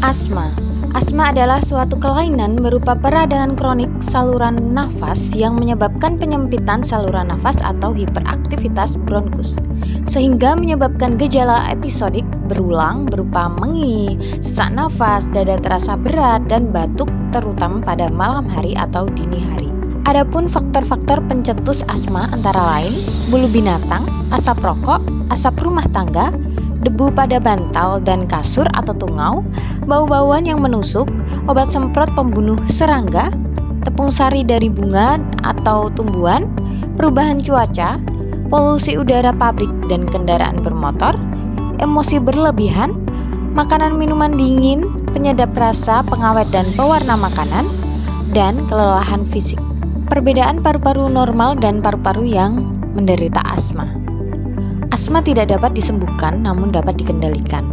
Asma. Asma adalah suatu kelainan berupa peradangan kronik saluran nafas yang menyebabkan penyempitan saluran nafas atau hiperaktivitas bronkus, sehingga menyebabkan gejala episodik berulang berupa mengi, sesak nafas, dada terasa berat, dan batuk terutama pada malam hari atau dini hari. Adapun faktor-faktor pencetus asma antara lain bulu binatang, asap rokok, asap rumah tangga, debu pada bantal dan kasur atau tungau, bau-bauan yang menusuk, obat semprot pembunuh serangga, tepung sari dari bunga atau tumbuhan, perubahan cuaca, polusi udara pabrik dan kendaraan bermotor, emosi berlebihan, makanan minuman dingin, penyedap rasa, pengawet dan pewarna makanan, dan kelelahan fisik. Perbedaan paru-paru normal dan paru-paru yang menderita asma. Asma tidak dapat disembuhkan namun dapat dikendalikan.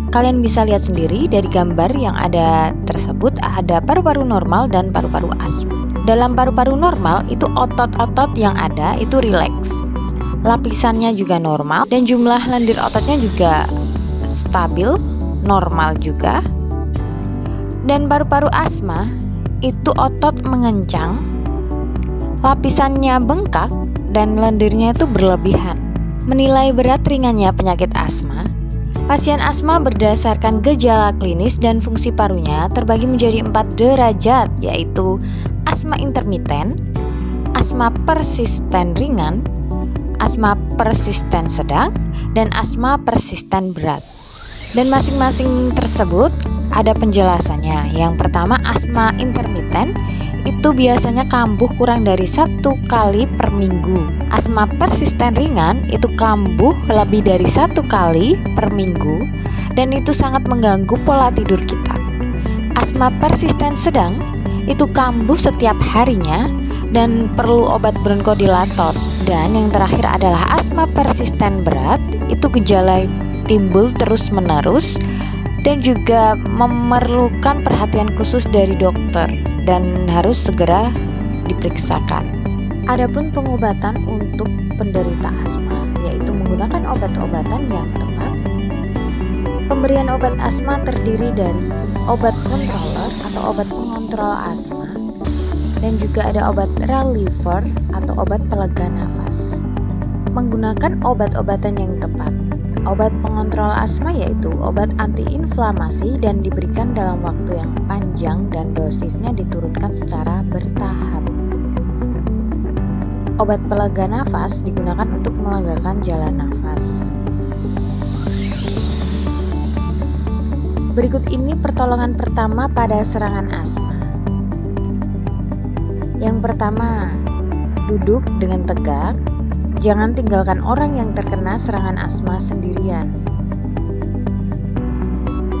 Kalian bisa lihat sendiri dari gambar yang ada tersebut, ada paru-paru normal dan paru-paru asma. Dalam paru-paru normal itu otot-otot yang ada itu rileks. Lapisannya juga normal dan jumlah lendir ototnya juga stabil, normal juga. Dan paru-paru asma itu otot mengencang, lapisannya bengkak dan lendirnya itu berlebihan. Menilai berat ringannya penyakit asma, pasien asma berdasarkan gejala klinis dan fungsi parunya terbagi menjadi 4 derajat, yaitu asma intermiten, asma persisten ringan, asma persisten sedang, dan asma persisten berat. Dan masing-masing tersebut ada penjelasannya. Yang pertama, asma intermiten itu biasanya kambuh kurang dari 1 kali per minggu. Asma persisten ringan itu kambuh lebih dari 1 kali per minggu dan itu sangat mengganggu pola tidur kita. Asma persisten sedang itu kambuh setiap harinya dan perlu obat bronkodilator. Dan yang terakhir adalah asma persisten berat, itu gejala timbul terus-menerus dan juga memerlukan perhatian khusus dari dokter dan harus segera diperiksakan. Adapun pengobatan untuk penderita asma yaitu menggunakan obat-obatan yang tepat. Pemberian obat asma terdiri dari obat controller atau obat pengontrol asma dan juga ada obat reliever atau obat pelega nafas. Menggunakan obat-obatan yang tepat. Obat pengontrol asma yaitu obat antiinflamasi dan diberikan dalam waktu yang panjang dan dosisnya diturunkan secara bertahap. Obat pelega nafas digunakan untuk melegakan jalan nafas. Berikut ini pertolongan pertama pada serangan asma. Yang pertama, duduk dengan tegak. Jangan tinggalkan orang yang terkena serangan asma sendirian.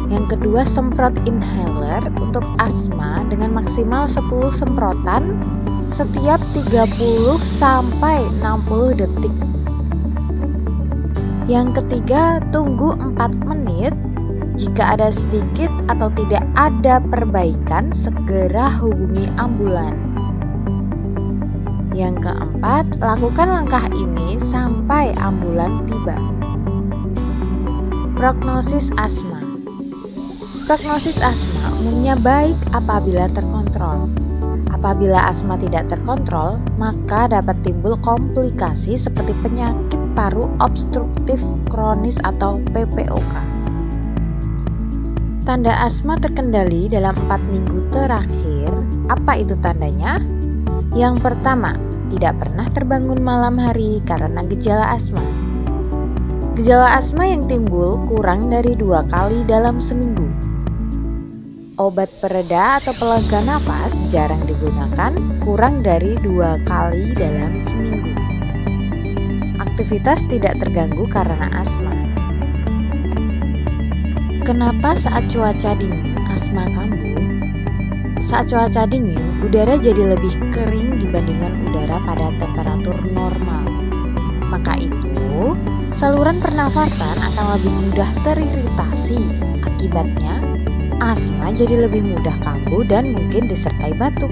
Yang kedua, semprot inhaler untuk asma dengan maksimal 10 semprotan setiap 30 sampai 60 detik. Yang ketiga, tunggu 4 menit. Jika ada sedikit atau tidak ada perbaikan, segera hubungi ambulan. Yang keempat, lakukan langkah ini sampai ambulan tiba. Prognosis asma. Prognosis asma umumnya baik apabila terkontrol. Apabila asma tidak terkontrol, maka dapat timbul komplikasi seperti penyakit paru obstruktif kronis atau PPOK. Tanda asma terkendali dalam 4 minggu terakhir. Apa itu tandanya? Yang pertama, tidak pernah terbangun malam hari karena gejala asma. Gejala asma yang timbul kurang dari 2 kali dalam seminggu. Obat pereda atau pelega nafas jarang digunakan kurang dari 2 kali dalam seminggu. Aktivitas tidak terganggu karena asma. Kenapa saat cuaca dingin asma kambuh? Saat cuaca dingin, udara jadi lebih kering dibandingkan udara pada temperatur normal. Maka itu, saluran pernafasan akan lebih mudah teriritasi. Akibatnya, asma jadi lebih mudah kambuh dan mungkin disertai batuk.